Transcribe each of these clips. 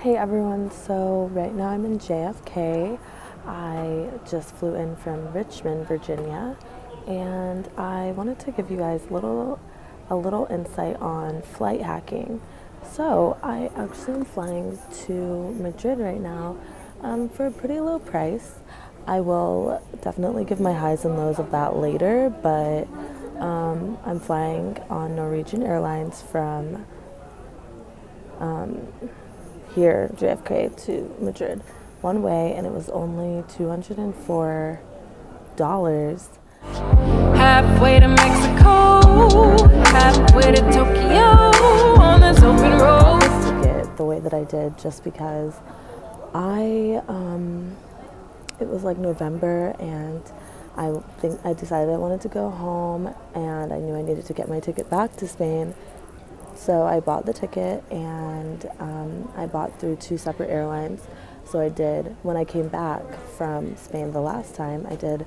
Hey everyone, so right now I'm in JFK. I just flew in from Richmond, Virginia, and I wanted to give you guys a little insight on flight hacking. So I actually am flying to Madrid right now for a pretty low price. I will definitely give my highs and lows of that later, but I'm flying on Norwegian Airlines from here, JFK to Madrid, one way, and it was only $204. Halfway to Mexico, halfway to Tokyo, on this open road. Ticket the way that I did just because I it was like November, and I think I decided I wanted to go home, and I knew I needed to get my ticket back to Spain. So I bought the ticket, and I bought through two separate airlines. So I did, when I came back from Spain the last time, I did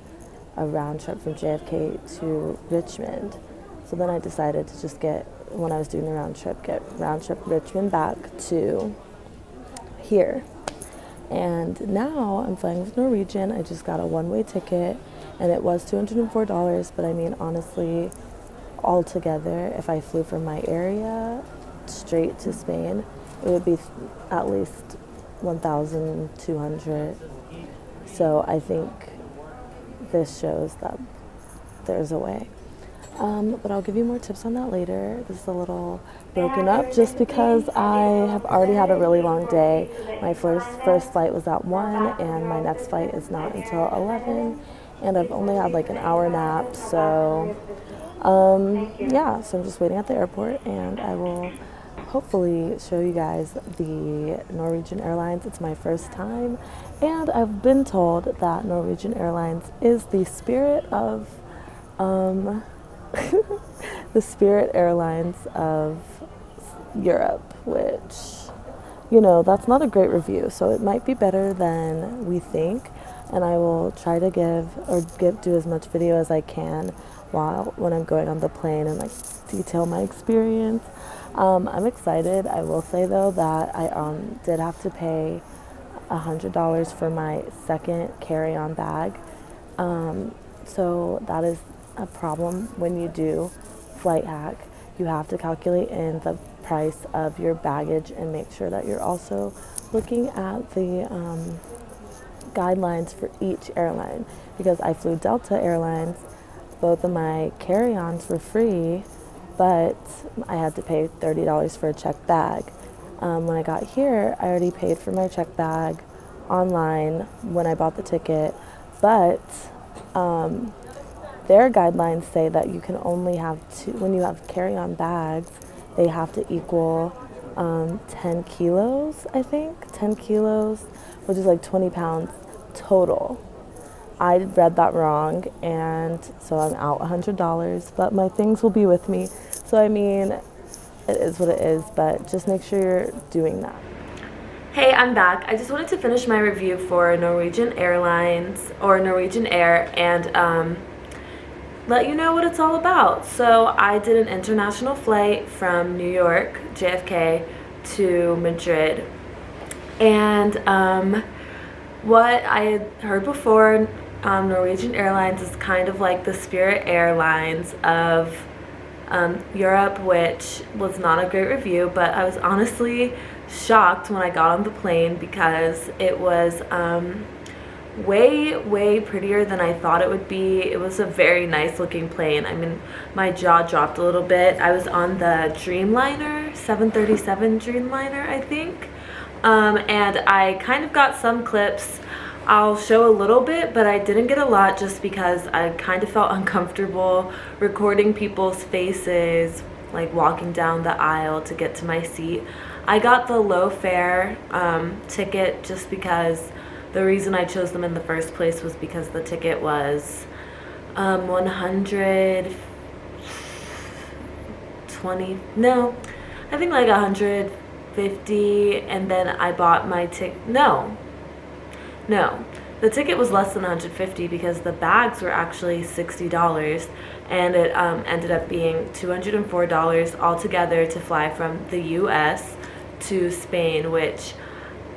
a round trip from JFK to Richmond. So then I decided to just when I was doing the round trip, get round trip Richmond back to here. And now I'm flying with Norwegian. I just got a one-way ticket, and it was $204, but I mean, honestly, altogether, if I flew from my area straight to Spain, it would be at least 1,200. So I think this shows that there's a way. But I'll give you more tips on that later. This is a little broken up just because I have already had a really long day. My first flight was at 1, and my next flight is not until 11, and I've only had like an hour nap, so yeah, so I'm just waiting at the airport, and I will hopefully show you guys the Norwegian Airlines. It's my first time, and I've been told that Norwegian Airlines is the spirit of the spirit airlines of Europe, which, that's not a great review, so it might be better than we think, and I will try to do as much video as I can when I'm going on the plane and detail my experience. I'm excited. I will say though that I did have to pay $100 for my second carry-on bag. So that is a problem when you do flight hack. You have to calculate in the price of your baggage and make sure that you're also looking at the guidelines for each airline, because I flew Delta Airlines. Both of my carry-ons were free, but I had to pay $30 for a checked bag. When I got here, I already paid for my checked bag online when I bought the ticket, but their guidelines say that you can only have when you have carry-on bags, they have to equal 10 kilos, I think, 10 kilos, which is like 20 pounds total. I read that wrong, and so I'm out $100, but my things will be with me. So I mean, it is what it is, but just make sure you're doing that. Hey, I'm back. I just wanted to finish my review for Norwegian Airlines, or Norwegian Air, and let you know what it's all about. So I did an international flight from New York, JFK, to Madrid, and what I had heard before, Norwegian Airlines is kind of like the Spirit Airlines of Europe, which was not a great review, but I was honestly shocked when I got on the plane because it was way prettier than I thought it would be. It was a very nice looking plane. I mean, my jaw dropped a little bit. I was on the Dreamliner, 737 Dreamliner, I think. And I kind of got some clips. I'll show a little bit, but I didn't get a lot just because I kind of felt uncomfortable recording people's faces, like walking down the aisle to get to my seat. I got the low fare ticket just because the reason I chose them in the first place was because the ticket was 120, no, I think like 150, and then I bought my ticket, no, the ticket was less than 150 because the bags were actually $60, and it ended up being $204 altogether to fly from the US to Spain, which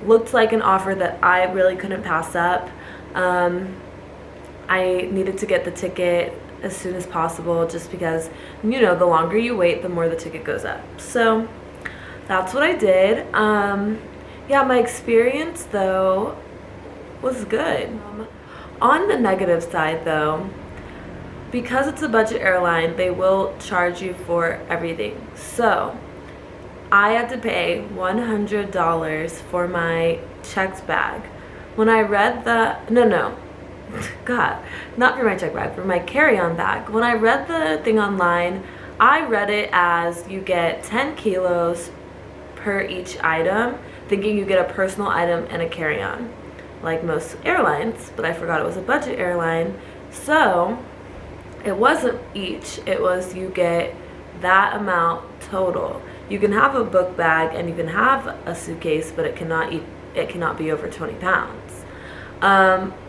looked like an offer that I really couldn't pass up. I needed to get the ticket as soon as possible just because, you know, the longer you wait, the more the ticket goes up. So that's what I did. Yeah, my experience though was good. On the negative side though, because it's a budget airline, they will charge you for everything. So I had to pay $100 for my checked bag. When I read the, God, not for my check bag, for my carry-on bag. When I read the thing online, I read it as you get 10 kilos per each item, thinking you get a personal item and a carry-on, like most airlines, but I forgot it was a budget airline. So it wasn't each, it was you get that amount total. You can have a book bag and you can have a suitcase, but it cannot be over 20 pounds.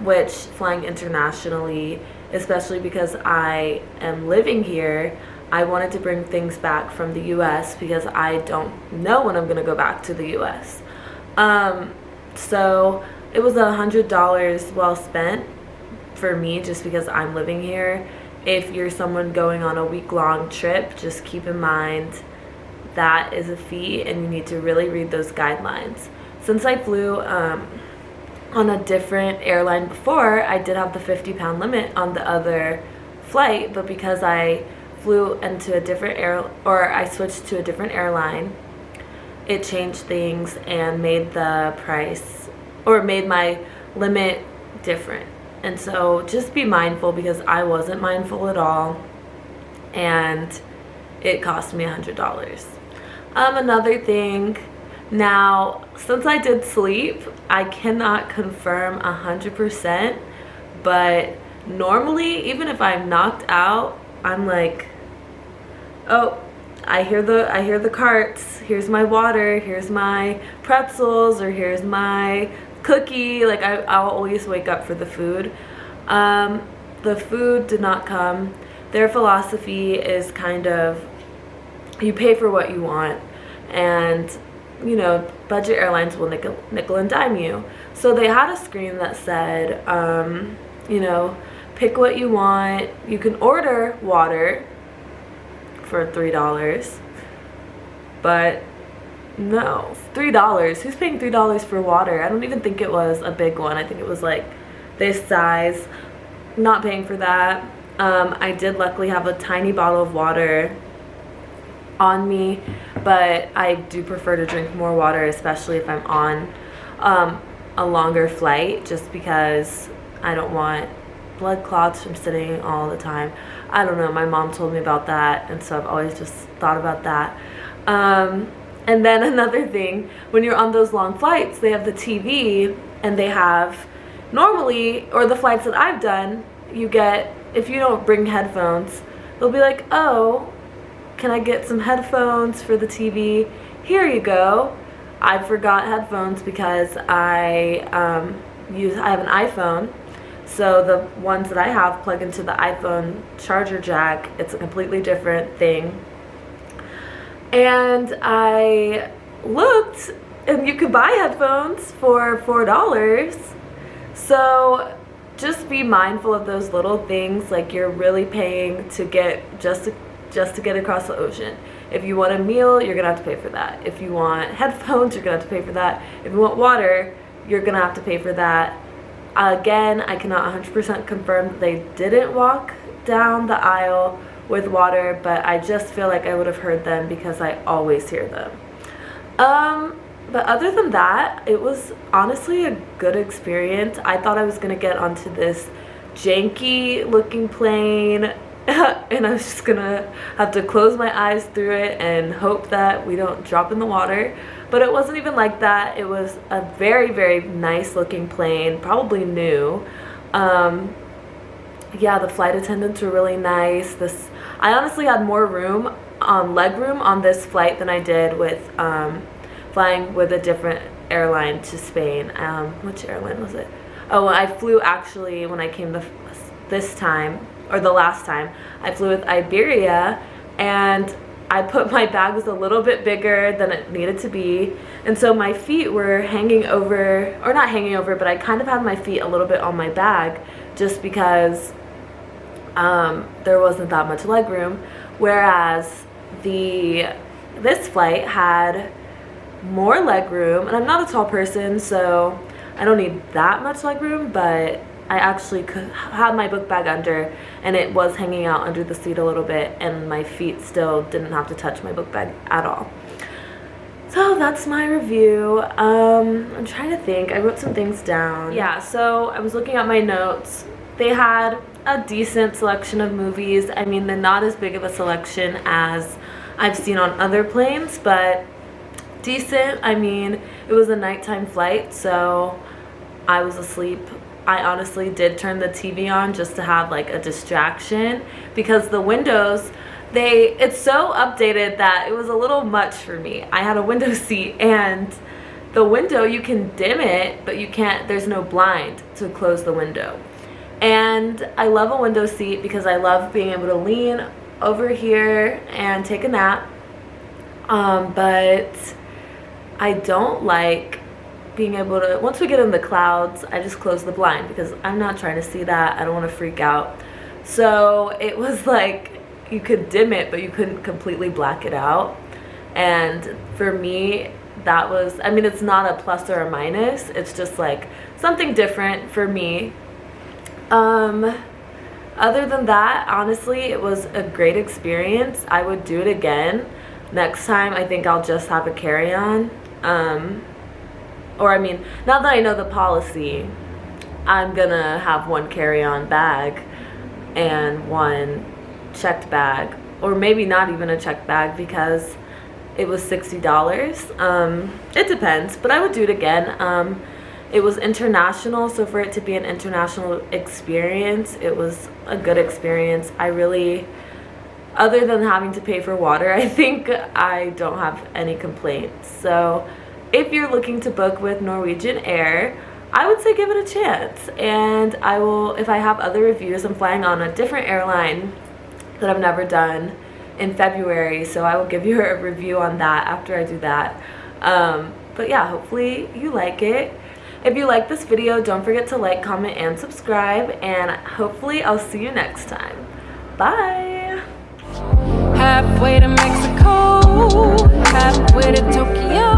Which flying internationally, especially because I am living here, I wanted to bring things back from the US because I don't know when I'm going to go back to the US. So it was $100 well spent for me just because I'm living here. If you're someone going on a week-long trip, just keep in mind that is a fee and you need to really read those guidelines. Since I flew on a different airline before, I did have the 50-pound limit on the other flight, but because I flew into a different I switched to a different airline, it changed things and made the price, or made my limit different. And so just be mindful, because I wasn't mindful at all and it cost me $100. Another thing, now since I did sleep, I cannot confirm 100%, but normally even if I'm knocked out, I'm like, oh, I hear the carts, here's my water, here's my pretzels, or here's my cookie. Like I'll always wake up for the food. The food did not come. Their philosophy is kind of, you pay for what you want, and you know, budget airlines will nickel and dime you. So they had a screen that said, you know, pick what you want. You can order water for $3, but no, $3. Who's paying $3 for water? I don't even think it was a big one. I think it was like this size. Not paying for that. I did luckily have a tiny bottle of water on me, but I do prefer to drink more water, especially if I'm on a longer flight, just because I don't want blood clots from sitting all the time. I don't know, my mom told me about that, and so I've always just thought about that. And then another thing, when you're on those long flights, they have the TV, and they have, normally, or the flights that I've done, you get, if you don't bring headphones, they'll be like, oh, can I get some headphones for the TV? Here you go. I forgot headphones because I have an iPhone, so the ones that I have plug into the iPhone charger jack. It's a completely different thing. And I looked, and you could buy headphones for $4. So just be mindful of those little things, like you're really paying to get just to get across the ocean. If you want a meal, you're gonna have to pay for that. If you want headphones, you're gonna have to pay for that. If you want water, you're gonna have to pay for that. Again, I cannot 100% confirm that they didn't walk down the aisle with water, but I just feel like I would have heard them because I always hear them. But other than that, it was honestly a good experience. I thought I was gonna get onto this janky looking plane and I was just gonna have to close my eyes through it and hope that we don't drop in the water. But it wasn't even like that. It was a very, very nice looking plane, probably new. Yeah, the flight attendants were really nice. I honestly had more room, leg room on this flight than I did with flying with a different airline to Spain. Which airline was it? Oh, I flew actually when I came this time, or the last time, I flew with Iberia, and I put my bag was a little bit bigger than it needed to be, and so my feet were hanging over, or not hanging over, but I kind of had my feet a little bit on my bag just because there wasn't that much leg room, whereas this flight had more leg room, and I'm not a tall person, so I don't need that much leg room, but I actually could have my book bag under, and it was hanging out under the seat a little bit, and my feet still didn't have to touch my book bag at all. So that's my review. I'm trying to think. I wrote some things down. Yeah, so I was looking at my notes. They had a decent selection of movies. I mean, they're not as big of a selection as I've seen on other planes, but decent. I mean, it was a nighttime flight, so I was asleep. I honestly did turn the TV on just to have like a distraction, because the windows, it's so updated that it was a little much for me. I had a window seat, and the window, you can dim it, but you can't, there's no blind to close the window. And I love a window seat because I love being able to lean over here and take a nap, but I don't like being able to, once we get in the clouds, I just close the blind because I'm not trying to see that. I don't want to freak out. So it was like you could dim it, but you couldn't completely black it out. And for me, that was, I mean, it's not a plus or a minus. It's just like something different for me. Other than that, honestly, it was a great experience. I would do it again. Next time, I think I'll just have a carry-on. Or I mean, now that I know the policy, I'm gonna have one carry-on bag and one checked bag, or maybe not even a checked bag because it was $60. It depends, but I would do it again. It was international, so for it to be an international experience, it was a good experience. I really, other than having to pay for water, I think I don't have any complaints. So if you're looking to book with Norwegian Air, I would say give it a chance. And I will, if I have other reviews, I'm flying on a different airline that I've never done in February, so I will give you a review on that after I do that. But yeah, hopefully you like it. If you like this video, don't forget to like, comment, and subscribe, and hopefully I'll see you next time. Bye! Halfway to Mexico, halfway to Tokyo.